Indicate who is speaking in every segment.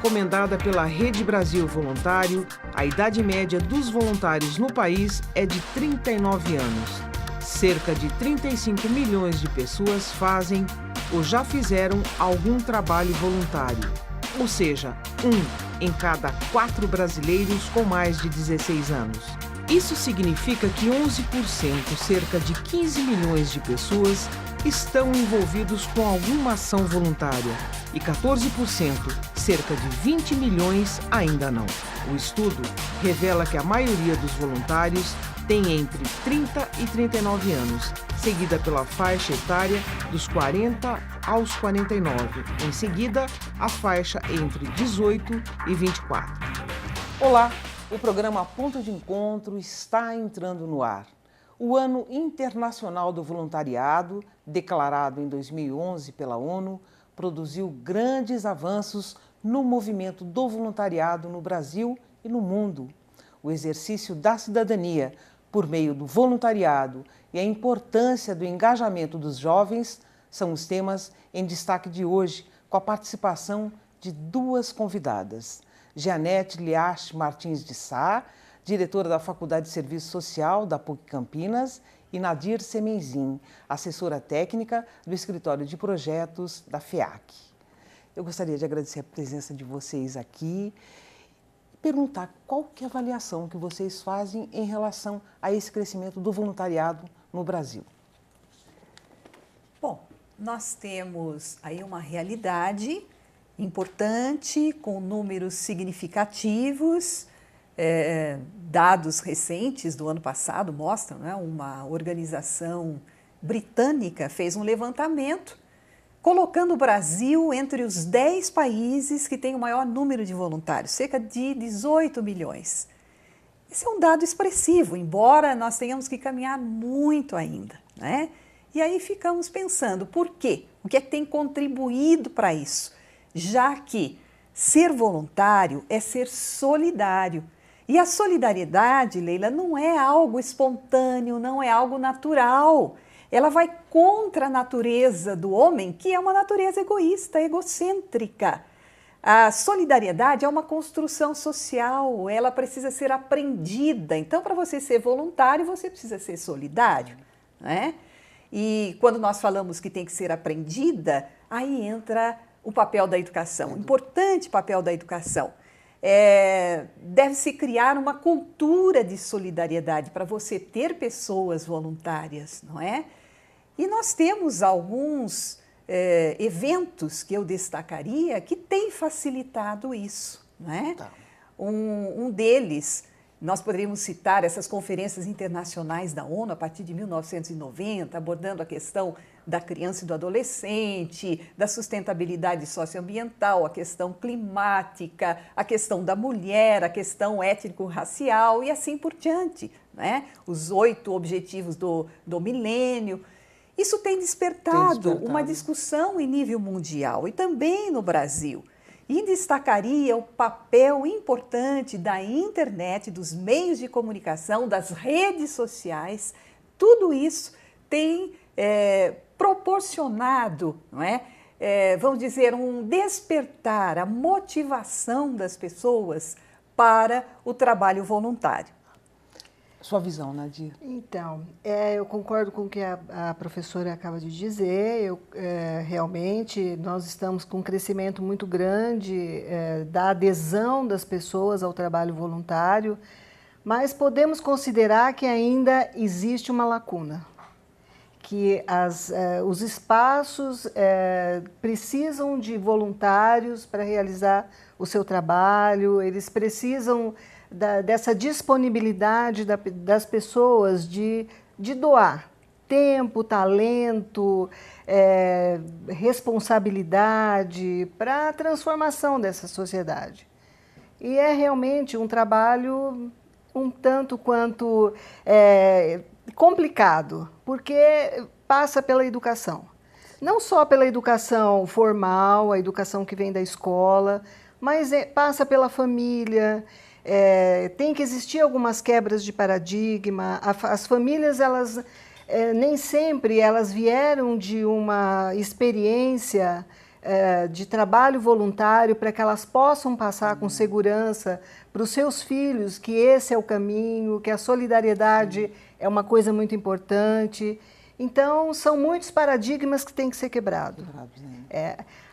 Speaker 1: encomendada pela Rede Brasil Voluntário, a idade média dos voluntários no país é de 39 anos. Cerca de 35 milhões de pessoas fazem ou já fizeram algum trabalho voluntário, ou seja, 1 em cada 4 brasileiros com mais de 16 anos. Isso significa que 11%, cerca de 15 milhões de pessoas, estão envolvidos com alguma ação voluntária e 14%, cerca de 20 milhões, ainda não. O estudo revela que a maioria dos voluntários tem entre 30 e 39 anos, seguida pela faixa etária dos 40 aos 49. Em seguida, a faixa entre 18 e 24. Olá, o programa Ponto de Encontro está entrando no ar. O Ano Internacional do Voluntariado, declarado em 2011 pela ONU, produziu grandes avanços no movimento do voluntariado no Brasil e no mundo. O exercício da cidadania por meio do voluntariado e a importância do engajamento dos jovens são os temas em destaque de hoje, com a participação de 2 convidadas. Jeanette Liache Martins de Sá, diretora da Faculdade de Serviço Social da PUC Campinas, e Nadir Semenzin, assessora técnica do Escritório de Projetos da FEAC. Eu gostaria de agradecer a presença de vocês aqui e perguntar qual que é a avaliação que vocês fazem em relação a esse crescimento do voluntariado no Brasil.
Speaker 2: Bom, nós temos aí uma realidade importante, com números significativos. Dados recentes do ano passado mostram, né, uma organização britânica fez um levantamento colocando o Brasil entre os 10 países que têm o maior número de voluntários, cerca de 18 milhões. Esse é um dado expressivo, embora nós tenhamos que caminhar muito ainda, né? E aí ficamos pensando, por quê? O que é que tem contribuído para isso? Já que ser voluntário é ser solidário. E a solidariedade, Leila, não é algo espontâneo, não é algo natural. Ela vai contra a natureza do homem, que é uma natureza egoísta, egocêntrica. A solidariedade é uma construção social, ela precisa ser aprendida. Então, para você ser voluntário, você precisa ser solidário, né? E quando nós falamos que tem que ser aprendida, aí entra o papel da educação, o importante papel da educação. Deve-se criar uma cultura de solidariedade para você ter pessoas voluntárias, não é? E nós temos alguns eventos que eu destacaria que têm facilitado isso, não é? Tá. Um deles, nós poderíamos citar essas conferências internacionais da ONU a partir de 1990, abordando a questão da criança e do adolescente, da sustentabilidade socioambiental, a questão climática, a questão da mulher, a questão étnico-racial e assim por diante, né? Os 8 objetivos do milênio. Isso tem despertado uma discussão em nível mundial e também no Brasil. E destacaria o papel importante da internet, dos meios de comunicação, das redes sociais. Tudo isso tem proporcionado, não é? Vamos dizer, um despertar, a motivação das pessoas para o trabalho voluntário.
Speaker 1: Sua visão, Nadir?
Speaker 3: Então, eu concordo com o que a professora acaba de dizer. Realmente, nós estamos com um crescimento muito grande da adesão das pessoas ao trabalho voluntário, mas podemos considerar que ainda existe uma lacuna, que os espaços precisam de voluntários para realizar o seu trabalho, eles precisam dessa disponibilidade das pessoas de doar tempo, talento, responsabilidade para a transformação dessa sociedade. E é realmente um trabalho um tanto quanto complicado, porque passa pela educação. Não só pela educação formal, a educação que vem da escola, mas passa pela família. Tem que existir algumas quebras de paradigma. As famílias, nem sempre elas vieram de uma experiência de trabalho voluntário para que elas possam passar com segurança para os seus filhos que esse é o caminho, que a solidariedade é uma coisa muito importante. Então, são muitos paradigmas que têm que ser quebrados.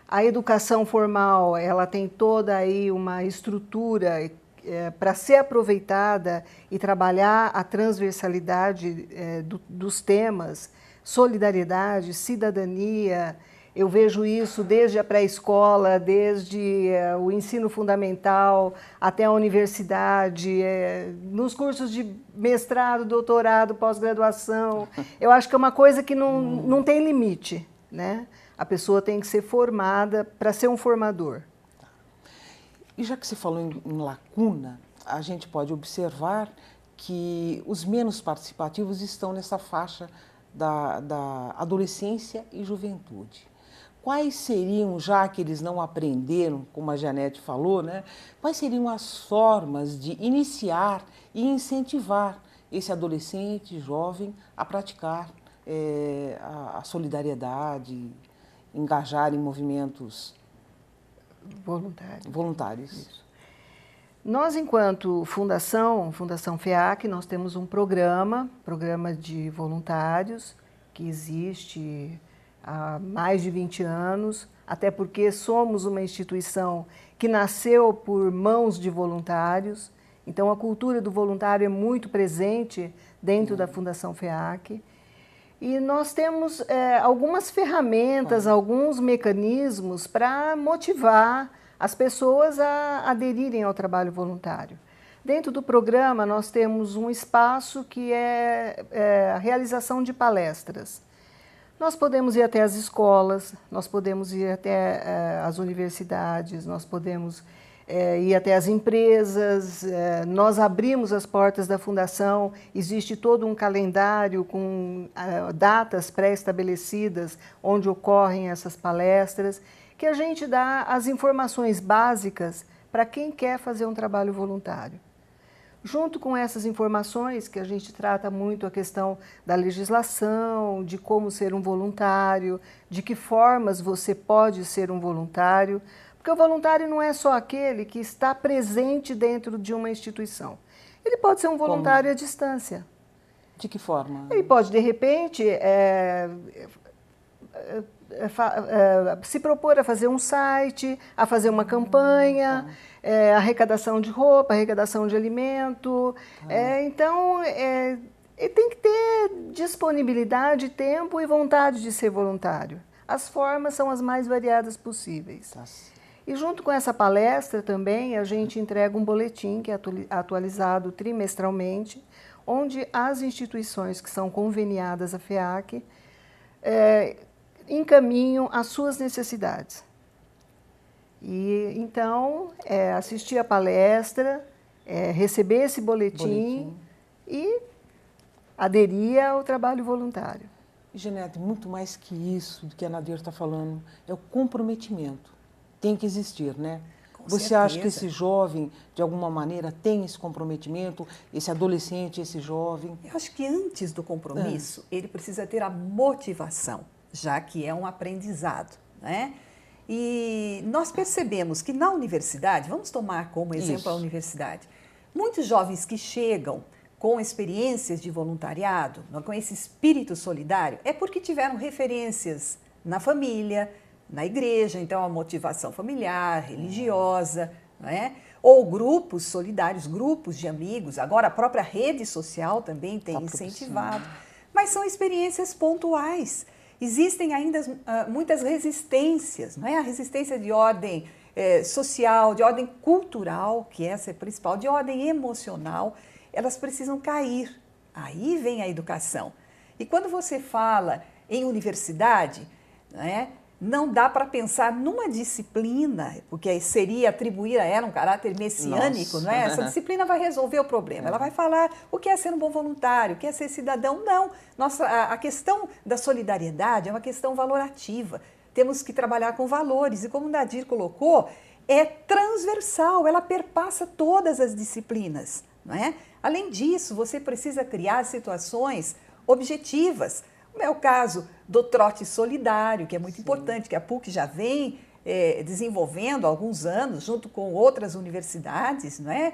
Speaker 3: A educação formal, ela tem toda aí uma estrutura para ser aproveitada e trabalhar a transversalidade dos temas, solidariedade, cidadania. Eu vejo isso desde a pré-escola, desde o ensino fundamental até a universidade, nos cursos de mestrado, doutorado, pós-graduação. Eu acho que é uma coisa que não tem limite, né? A pessoa tem que ser formada para ser um formador.
Speaker 1: E já que você falou em lacuna, a gente pode observar que os menos participativos estão nessa faixa da adolescência e juventude. Quais seriam, já que eles não aprenderam, como a Janete falou, né, quais seriam as formas de iniciar e incentivar esse adolescente, jovem, a praticar a solidariedade, engajar em movimentos voluntários?
Speaker 3: Isso. Nós, enquanto Fundação FEAC, nós temos um programa de voluntários que existe há mais de 20 anos, até porque somos uma instituição que nasceu por mãos de voluntários, então a cultura do voluntário é muito presente dentro da Fundação FEAC. E nós temos algumas ferramentas, alguns mecanismos para motivar as pessoas a aderirem ao trabalho voluntário. Dentro do programa, nós temos um espaço que é a realização de palestras. Nós podemos ir até as escolas, nós podemos ir até as universidades, nós podemos ir até as empresas, nós abrimos as portas da Fundação, existe todo um calendário com datas pré-estabelecidas onde ocorrem essas palestras, que a gente dá as informações básicas para quem quer fazer um trabalho voluntário. Junto com essas informações, que a gente trata muito a questão da legislação, de como ser um voluntário, de que formas você pode ser um voluntário, porque o voluntário não é só aquele que está presente dentro de uma instituição. Ele pode ser um voluntário à distância.
Speaker 1: De que forma?
Speaker 3: Ele pode, de repente, se propor a fazer um site, a fazer uma campanha, arrecadação de roupa, arrecadação de alimento. Então, ele tem que ter disponibilidade, tempo e vontade de ser voluntário. As formas são as mais variadas possíveis. E junto com essa palestra também, a gente entrega um boletim que é atualizado trimestralmente, onde as instituições que são conveniadas à FEAC encaminham as suas necessidades. E então, assistir a palestra, receber esse boletim e aderir ao trabalho voluntário.
Speaker 1: Janete, muito mais que isso do que a Nadir está falando, é o comprometimento. Tem que existir, né? Você acha que esse jovem, de alguma maneira, tem esse comprometimento, esse adolescente, esse jovem?
Speaker 2: Eu acho que antes do compromisso, ele precisa ter a motivação, já que é um aprendizado, né? E nós percebemos que na universidade, vamos tomar como exemplo a universidade, muitos jovens que chegam com experiências de voluntariado, com esse espírito solidário, é porque tiveram referências na família, na igreja, então a motivação familiar, religiosa, né? Ou grupos solidários, grupos de amigos, agora a própria rede social também tem incentivado, mas são experiências pontuais. Existem ainda muitas resistências, não é? A resistência de ordem social, de ordem cultural, que essa é a principal, de ordem emocional, elas precisam cair. Aí vem a educação. E quando você fala em universidade, não é? Não dá para pensar numa disciplina, porque seria atribuir a ela um caráter messiânico, não é? Essa disciplina vai resolver o problema, ela vai falar o que é ser um bom voluntário, o que é ser cidadão. Não, a questão da solidariedade é uma questão valorativa. Temos que trabalhar com valores e, como o Nadir colocou, é transversal, ela perpassa todas as disciplinas, não é? Além disso, você precisa criar situações objetivas, Como é o caso do trote solidário, que é muito importante, que a PUC já vem desenvolvendo há alguns anos, junto com outras universidades, não é?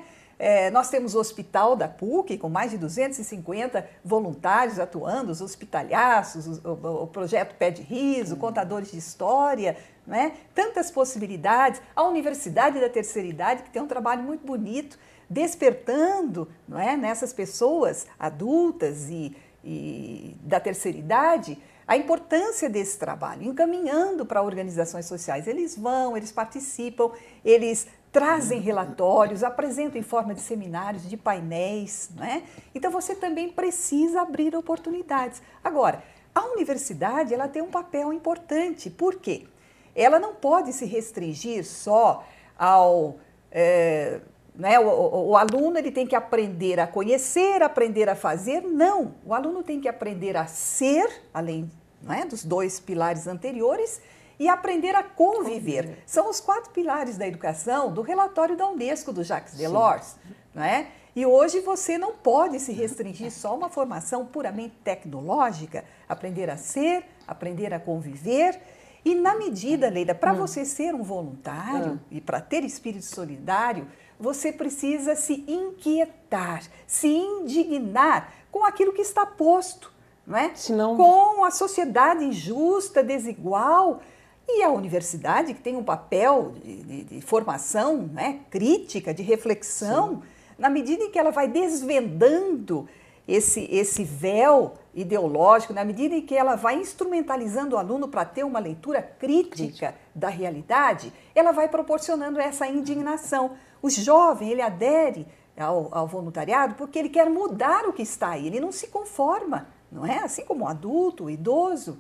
Speaker 2: Nós temos o hospital da PUC, com mais de 250 voluntários atuando, os hospitalhaços, o projeto Pé de Riso, contadores de história, não é? Tantas possibilidades. A Universidade da Terceira Idade, que tem um trabalho muito bonito, despertando, não é, nessas pessoas adultas e da terceira idade, a importância desse trabalho, encaminhando para organizações sociais. Eles vão, eles participam, eles trazem relatórios, apresentam em forma de seminários, de painéis, né? Então você também precisa abrir oportunidades. Agora, a universidade ela tem um papel importante. Por quê? Ela não pode se restringir só ao... O aluno ele tem que aprender a conhecer, aprender a fazer. Não, o aluno tem que aprender a ser, além dos 2 pilares anteriores, e aprender a conviver. São os 4 pilares da educação do relatório da Unesco, do Jacques Delors. E hoje você não pode se restringir só a uma formação puramente tecnológica, aprender a ser, aprender a conviver. E na medida, Leila, para você ser um voluntário e para ter espírito solidário, você precisa se inquietar, se indignar com aquilo que está posto, não é?
Speaker 1: Senão...
Speaker 2: Com a sociedade injusta, desigual. E a universidade, que tem um papel de formação, né, crítica, de reflexão, na medida em que ela vai desvendando esse véu ideológico, na medida em que ela vai instrumentalizando o aluno para ter uma leitura crítica da realidade, ela vai proporcionando essa indignação. O jovem, ele adere ao voluntariado porque ele quer mudar o que está aí, ele não se conforma, não é? Assim como o adulto, o idoso,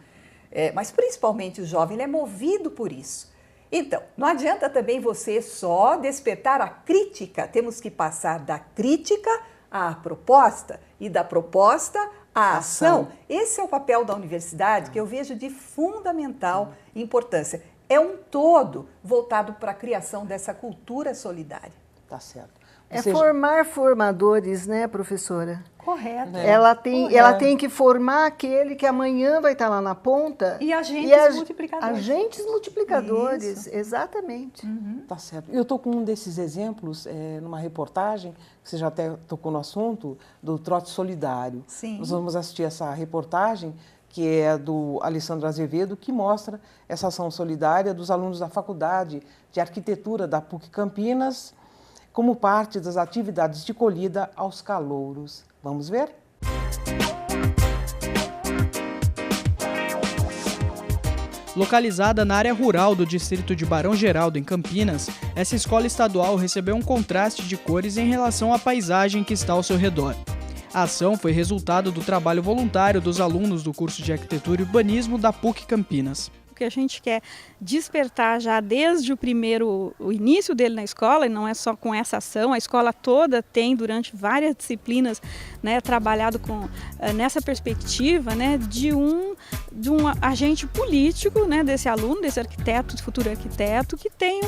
Speaker 2: mas principalmente o jovem, ele é movido por isso. Então, não adianta também você só despertar a crítica, temos que passar da crítica à proposta e da proposta à ação. Esse é o papel da universidade que eu vejo de fundamental importância. É um todo voltado para a criação dessa cultura solidária.
Speaker 1: Tá certo.
Speaker 3: Formar formadores, né, professora?
Speaker 2: Correto.
Speaker 3: Ela tem que formar aquele que amanhã vai estar lá na ponta.
Speaker 2: E agentes multiplicadores.
Speaker 3: Agentes multiplicadores,
Speaker 2: Isso.
Speaker 3: Exatamente.
Speaker 1: Tá certo. Eu estou com um desses exemplos numa reportagem, que você já até tocou no assunto, do trote solidário.
Speaker 2: Sim.
Speaker 1: Nós vamos assistir essa reportagem, que é do Alessandro Azevedo, que mostra essa ação solidária dos alunos da Faculdade de Arquitetura da PUC Campinas, como parte das atividades de colhida aos calouros. Vamos ver?
Speaker 4: Localizada na área rural do distrito de Barão Geraldo, em Campinas, essa escola estadual recebeu um contraste de cores em relação à paisagem que está ao seu redor. A ação foi resultado do trabalho voluntário dos alunos do curso de Arquitetura e Urbanismo da PUC Campinas.
Speaker 5: O que a gente quer despertar já desde o início dele na escola, e não é só com essa ação, a escola toda tem durante várias disciplinas, né, trabalhado nessa perspectiva, né, de um agente político, né, desse aluno, desse arquiteto, futuro arquiteto, que tem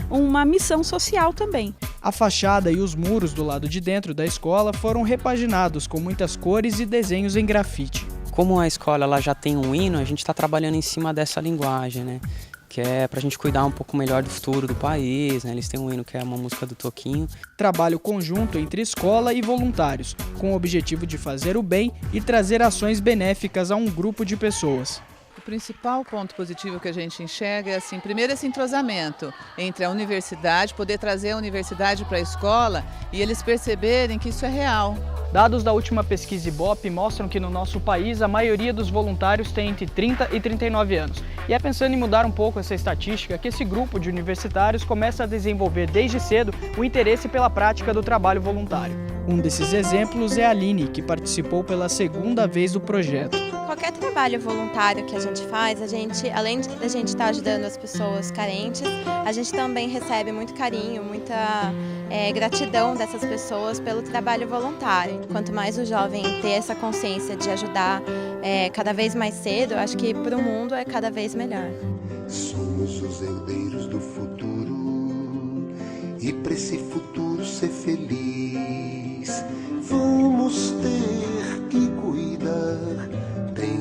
Speaker 5: uma missão social também.
Speaker 4: A fachada e os muros do lado de dentro da escola foram repaginados com muitas cores e desenhos em grafite.
Speaker 6: Como a escola ela já tem um hino, a gente está trabalhando em cima dessa linguagem, né? Que é para a gente cuidar um pouco melhor do futuro do país, né? Eles têm um hino que é uma música do Toquinho.
Speaker 4: Trabalho conjunto entre escola e voluntários, com o objetivo de fazer o bem e trazer ações benéficas a um grupo de pessoas.
Speaker 7: O principal ponto positivo que a gente enxerga é, assim, primeiro esse entrosamento entre a universidade, poder trazer a universidade para a escola e eles perceberem que isso é real.
Speaker 4: Dados da última pesquisa Ibope mostram que no nosso país a maioria dos voluntários tem entre 30 e 39 anos. E é pensando em mudar um pouco essa estatística que esse grupo de universitários começa a desenvolver desde cedo o interesse pela prática do trabalho voluntário. Um desses exemplos é a Aline, que participou pela segunda vez do projeto.
Speaker 8: Qualquer trabalho voluntário que a gente faz, além da gente estar ajudando as pessoas carentes, a gente também recebe muito carinho, muita gratidão dessas pessoas pelo trabalho voluntário. Quanto mais o jovem ter essa consciência de ajudar cada vez mais cedo, eu acho que para o mundo é cada vez melhor.
Speaker 9: Somos os herdeiros do futuro e para esse futuro ser feliz, vamos ter que cuidar. Tem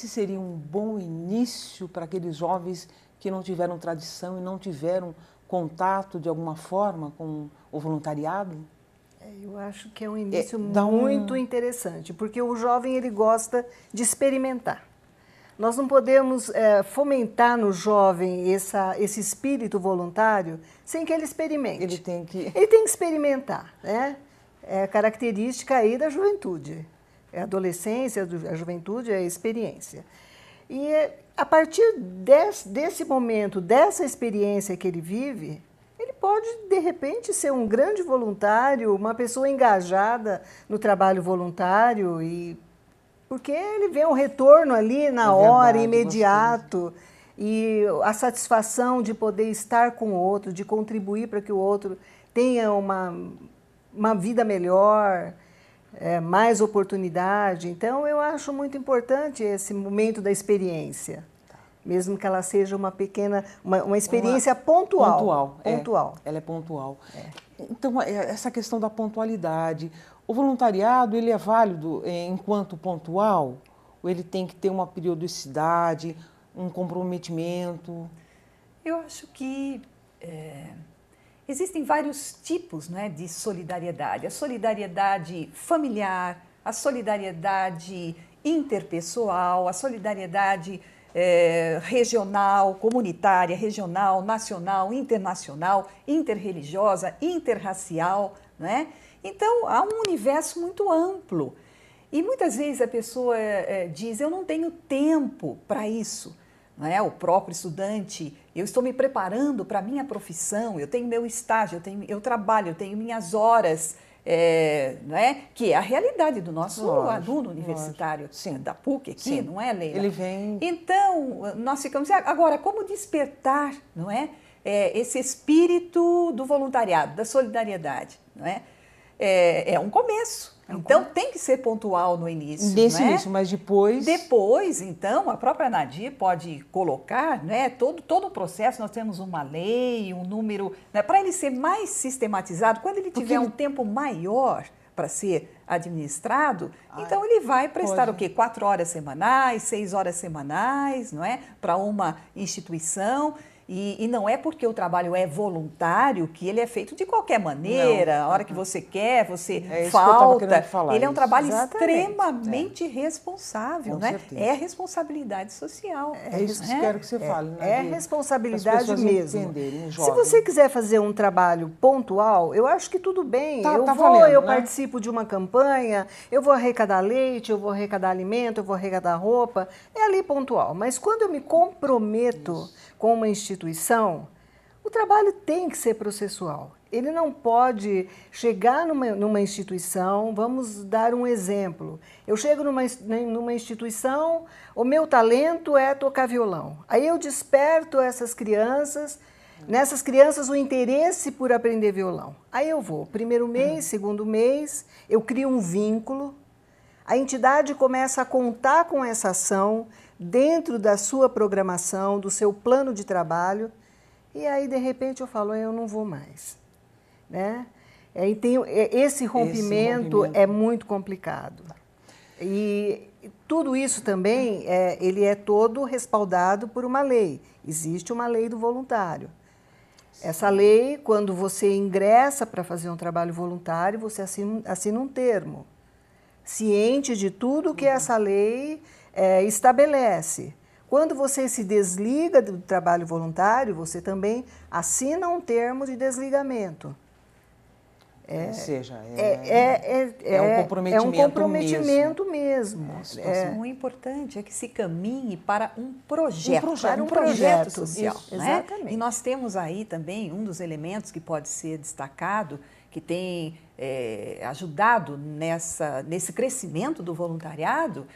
Speaker 1: esse seria um bom início para aqueles jovens que não tiveram tradição e não tiveram contato de alguma forma com o voluntariado?
Speaker 3: Eu acho que é um início muito interessante, porque o jovem ele gosta de experimentar. Nós não podemos fomentar no jovem esse espírito voluntário sem que ele experimente.
Speaker 1: Ele tem que
Speaker 3: experimentar, né? É a característica aí da juventude. É a adolescência, a juventude é a experiência. E a partir desse momento, dessa experiência que ele vive, ele pode, de repente, ser um grande voluntário, uma pessoa engajada no trabalho voluntário, porque ele vê um retorno ali na hora, imediato, e a satisfação de poder estar com o outro, de contribuir para que o outro tenha uma vida melhor, mais oportunidade. Então, eu acho muito importante esse momento da experiência. Mesmo que ela seja uma pequena, uma experiência pontual. Pontual.
Speaker 1: Ela é pontual. Então, essa questão da pontualidade. O voluntariado, ele é válido enquanto pontual? Ou ele tem que ter uma periodicidade, um comprometimento?
Speaker 2: Eu acho que existem vários tipos, né, de solidariedade. A solidariedade familiar, a solidariedade interpessoal, a solidariedade regional, comunitária, regional, nacional, internacional, interreligiosa, interracial, né? Então, há um universo muito amplo. E muitas vezes a pessoa diz, eu não tenho tempo para isso. Não é? O próprio estudante, eu estou me preparando para a minha profissão, eu tenho meu estágio, eu trabalho, eu tenho minhas horas, não é? Que é a realidade do nosso aluno universitário, da PUC aqui, não é, Leila?
Speaker 1: Ele vem...
Speaker 2: Então, nós ficamos... Agora, como despertar, não é? Esse espírito do voluntariado, da solidariedade, não é? É um começo. Então, tem que ser pontual no início.
Speaker 1: Nesse início, mas depois...
Speaker 2: Depois, então, a própria Nadir pode colocar, né, todo o processo, nós temos uma lei, um número... Né, para ele ser mais sistematizado, quando ele tiver um tempo maior para ser administrado, então ele vai prestar o quê? 4 horas semanais, 6 horas semanais, não é? Para uma instituição... E não é porque o trabalho é voluntário que ele é feito de qualquer maneira, a hora que você quer, você falta. Ele é um trabalho extremamente responsável, né? É a responsabilidade social.
Speaker 1: É isso que eu quero que você fale, né?
Speaker 3: É responsabilidade mesmo. Se você quiser fazer um trabalho pontual, eu acho que tudo bem. Eu participo de uma campanha, eu vou arrecadar leite, eu vou arrecadar alimento, eu vou arrecadar roupa. É ali pontual. Mas quando eu me comprometo com uma instituição, o trabalho tem que ser processual. Ele não pode chegar numa instituição, vamos dar um exemplo. Eu chego numa instituição, o meu talento é tocar violão. Aí eu desperto nessas crianças o interesse por aprender violão. Aí eu vou, primeiro mês, segundo mês, eu crio um vínculo, a entidade começa a contar com essa ação dentro da sua programação, do seu plano de trabalho, e aí, de repente, eu falo, eu não vou mais. Né? Esse rompimento é muito complicado. E tudo isso também, ele é todo respaldado por uma lei. Existe uma lei do voluntário. Essa lei, quando você ingressa para fazer um trabalho voluntário, você assina um termo, ciente de tudo que essa lei estabelece. Quando você se desliga do trabalho voluntário, você também assina um termo de desligamento.
Speaker 1: Ou seja, um comprometimento mesmo.
Speaker 2: O importante é que se caminhe para um projeto social.
Speaker 3: Isso, exatamente.
Speaker 2: Né? E nós temos aí também um dos elementos que pode ser destacado, que tem ajudado nesse crescimento do voluntariado,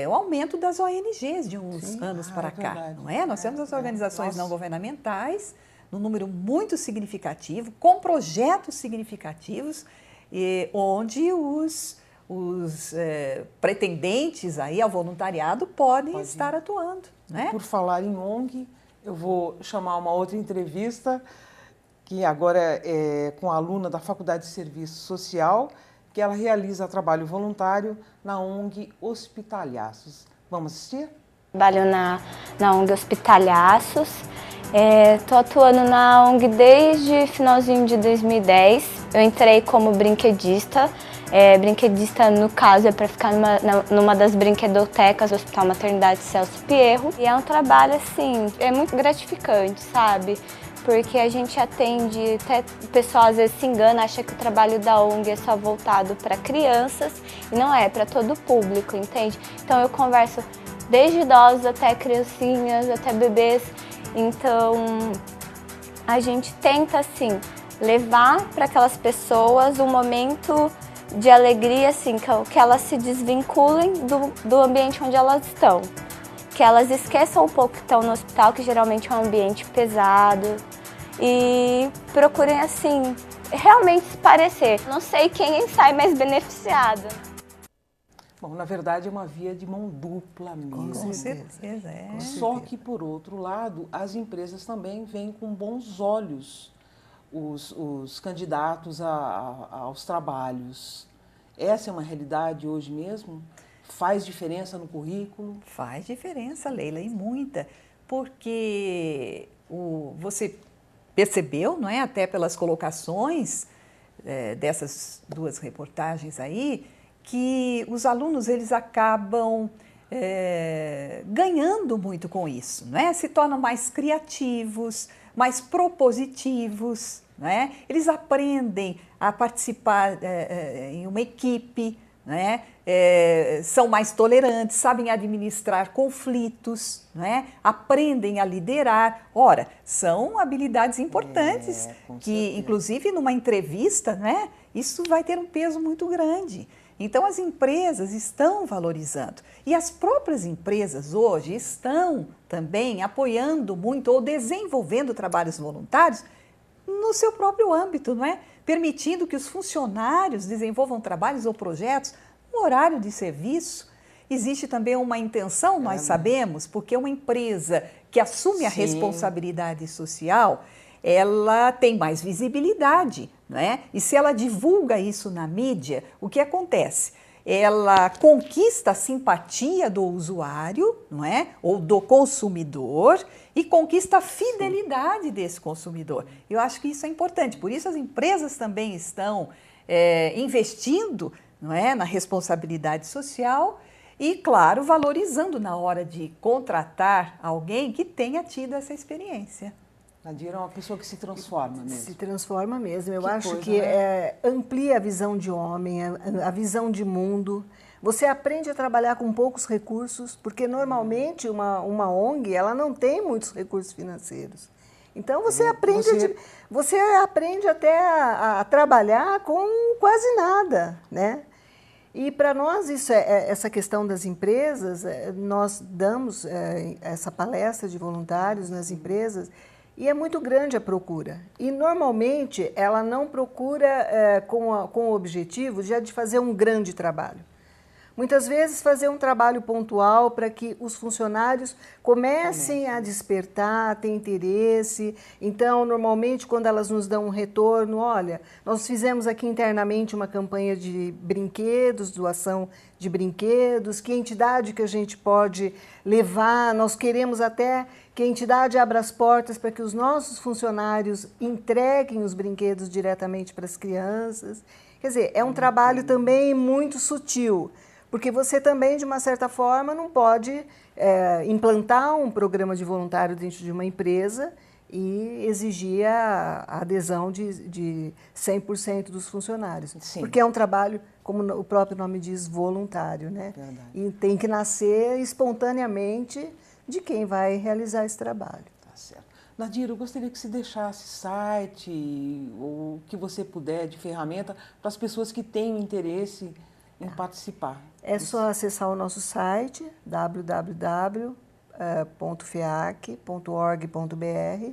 Speaker 2: o aumento das ONGs de uns anos para cá. Não é? Nós temos as organizações não governamentais, num número muito significativo, com projetos significativos, onde os pretendentes aí ao voluntariado podem estar atuando. Né?
Speaker 1: Por falar em ONG, eu vou chamar uma outra entrevista, que agora é com a aluna da Faculdade de Serviço Social, que ela realiza trabalho voluntário na ONG Hospitalhaços. Vamos assistir?
Speaker 10: Trabalho na ONG Hospitalhaços. Estou atuando na ONG desde finalzinho de 2010. Eu entrei como brinquedista. Brinquedista, no caso, é para ficar numa das brinquedotecas do Hospital Maternidade Celso Pierro. E é um trabalho, assim, é muito gratificante, sabe? Porque a gente atende, até o pessoal às vezes se engana, acha que o trabalho da ONG é só voltado para crianças, e não é, para todo o público, entende? Então eu converso desde idosos até criancinhas, até bebês. Então a gente tenta, assim, levar para aquelas pessoas um momento de alegria, assim, que elas se desvinculem do ambiente onde elas estão. Que elas esqueçam um pouco que estão no hospital, que geralmente é um ambiente pesado, e procurem, assim, realmente se parecer. Não sei quem sai mais beneficiado.
Speaker 1: Bom, na verdade é uma via de mão dupla mesmo.
Speaker 2: Com certeza, é.
Speaker 1: Só que, por outro lado, as empresas também veem com bons olhos os candidatos aos trabalhos. Essa é uma realidade hoje mesmo? Faz diferença no currículo?
Speaker 2: Faz diferença, Leila, e muita, porque você percebeu, não é, até pelas colocações dessas duas reportagens aí, que os alunos eles acabam ganhando muito com isso, não é? Se tornam mais criativos, mais propositivos, não é? Eles aprendem a participar em uma equipe, não é? São mais tolerantes, sabem administrar conflitos, não é? Aprendem a liderar. Ora, são habilidades importantes que, inclusive, numa entrevista, não é? Isso vai ter um peso muito grande. Então, as empresas estão valorizando. E as próprias empresas hoje estão também apoiando muito ou desenvolvendo trabalhos voluntários no seu próprio âmbito, não é? Permitindo que os funcionários desenvolvam trabalhos ou projetos no horário de serviço. Existe também uma intenção, nós sabemos, porque uma empresa que assume a responsabilidade social, ela tem mais visibilidade, não é? E se ela divulga isso na mídia, o que acontece? Ela conquista a simpatia do usuário, não é? Ou do consumidor, e conquista a fidelidade desse consumidor. Eu acho que isso é importante, por isso as empresas também estão investindo, não é, na responsabilidade social e, claro, valorizando na hora de contratar alguém que tenha tido essa experiência.
Speaker 1: Nadira é uma pessoa que se transforma mesmo.
Speaker 3: Se transforma mesmo. Eu acho
Speaker 1: coisa,
Speaker 3: que
Speaker 1: né?
Speaker 3: Amplia a visão de homem, a visão de mundo. Você aprende a trabalhar com poucos recursos, porque normalmente uma ONG ela não tem muitos recursos financeiros. Então você aprende até a trabalhar com quase nada, né? E para nós essa questão das empresas, nós damos essa palestra de voluntários nas empresas. E é muito grande a procura. E, normalmente, ela não procura com o objetivo já de fazer um grande trabalho. Muitas vezes, fazer um trabalho pontual para que os funcionários comecem a despertar, a ter interesse. Então, normalmente, quando elas nos dão um retorno, olha, nós fizemos aqui internamente uma campanha de brinquedos, doação de brinquedos, que entidade que a gente pode levar, nós queremos até que a entidade abra as portas para que os nossos funcionários entreguem os brinquedos diretamente para as crianças. Quer dizer, é um trabalho também muito sutil, porque você também, de uma certa forma, não pode implantar um programa de voluntário dentro de uma empresa e exigir a adesão de 100% dos funcionários. Sim. Porque é um trabalho, como o próprio nome diz, voluntário, né? Verdade. E tem que nascer espontaneamente de quem vai realizar esse trabalho.
Speaker 1: Tá certo. Nadira, eu gostaria que você deixasse site ou o que você puder de ferramenta para as pessoas que têm interesse em participar.
Speaker 3: É só acessar o nosso site, www.feac.org.br.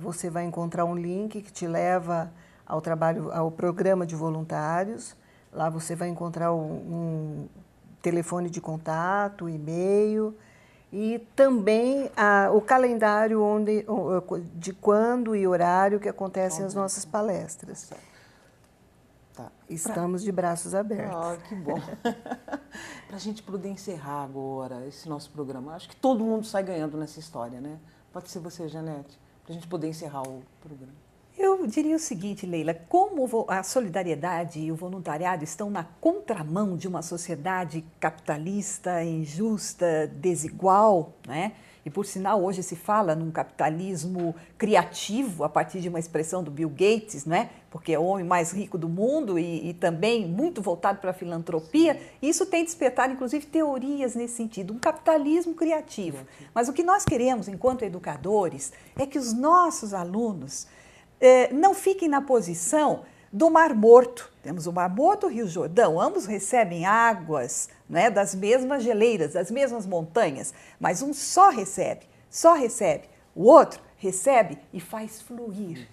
Speaker 3: Você vai encontrar um link que te leva ao programa de voluntários. Lá você vai encontrar um telefone de contato, e-mail e também o calendário de quando e horário que acontecem as nossas palestras.
Speaker 1: Tá.
Speaker 3: Estamos de braços abertos.
Speaker 1: Ah, que bom. Para a gente poder encerrar agora esse nosso programa, acho que todo mundo sai ganhando nessa história, né? Pode ser você, Janete, para a gente poder encerrar o programa.
Speaker 2: Eu diria o seguinte, Leila, como a solidariedade e o voluntariado estão na contramão de uma sociedade capitalista, injusta, desigual, né? E, por sinal, hoje se fala num capitalismo criativo, a partir de uma expressão do Bill Gates, né? Porque é o homem mais rico do mundo e também muito voltado para a filantropia. E isso tem despertado, inclusive, teorias nesse sentido, um capitalismo criativo. Mas o que nós queremos, enquanto educadores, é que os nossos alunos não fiquem na posição do Mar Morto. Temos o Mar Morto e o Rio Jordão, ambos recebem águas, né, das mesmas geleiras, das mesmas montanhas, mas um só recebe, o outro recebe e faz fluir.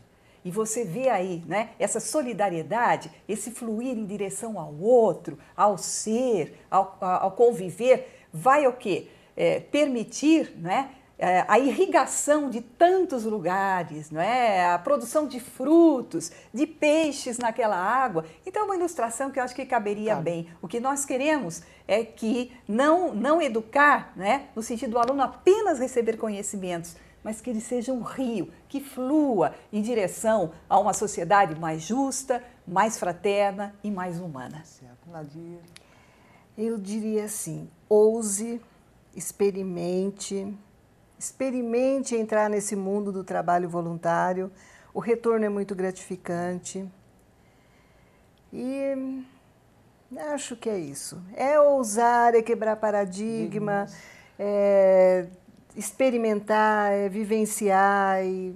Speaker 2: E você vê aí, né, essa solidariedade, esse fluir em direção ao outro, ao ser, ao conviver, vai o quê? Permitir, né, a irrigação de tantos lugares, não é? A produção de frutos, de peixes naquela água. Então, é uma ilustração que eu acho que caberia bem. O que nós queremos é que não educar, né, no sentido do aluno apenas receber conhecimentos, mas que ele seja um rio que flua em direção a uma sociedade mais justa, mais fraterna e mais humana.
Speaker 1: Certo. Nadir?
Speaker 3: Eu diria assim, ouse, experimente entrar nesse mundo do trabalho voluntário, o retorno é muito gratificante e acho que é isso. É ousar, é quebrar paradigma, é experimentar, é vivenciar e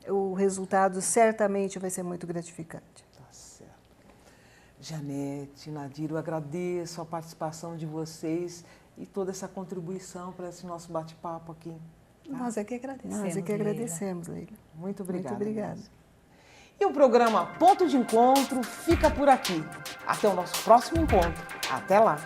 Speaker 3: o resultado certamente vai ser muito gratificante.
Speaker 1: Tá certo. Janete, Nadir, eu agradeço a participação de vocês e toda essa contribuição para esse nosso bate-papo aqui.
Speaker 2: Tá? Nós é que agradecemos.
Speaker 3: Nós é que agradecemos, Leila.
Speaker 1: Muito obrigada.
Speaker 3: Muito obrigada.
Speaker 1: E o programa Ponto de Encontro fica por aqui. Até o nosso próximo encontro. Até lá!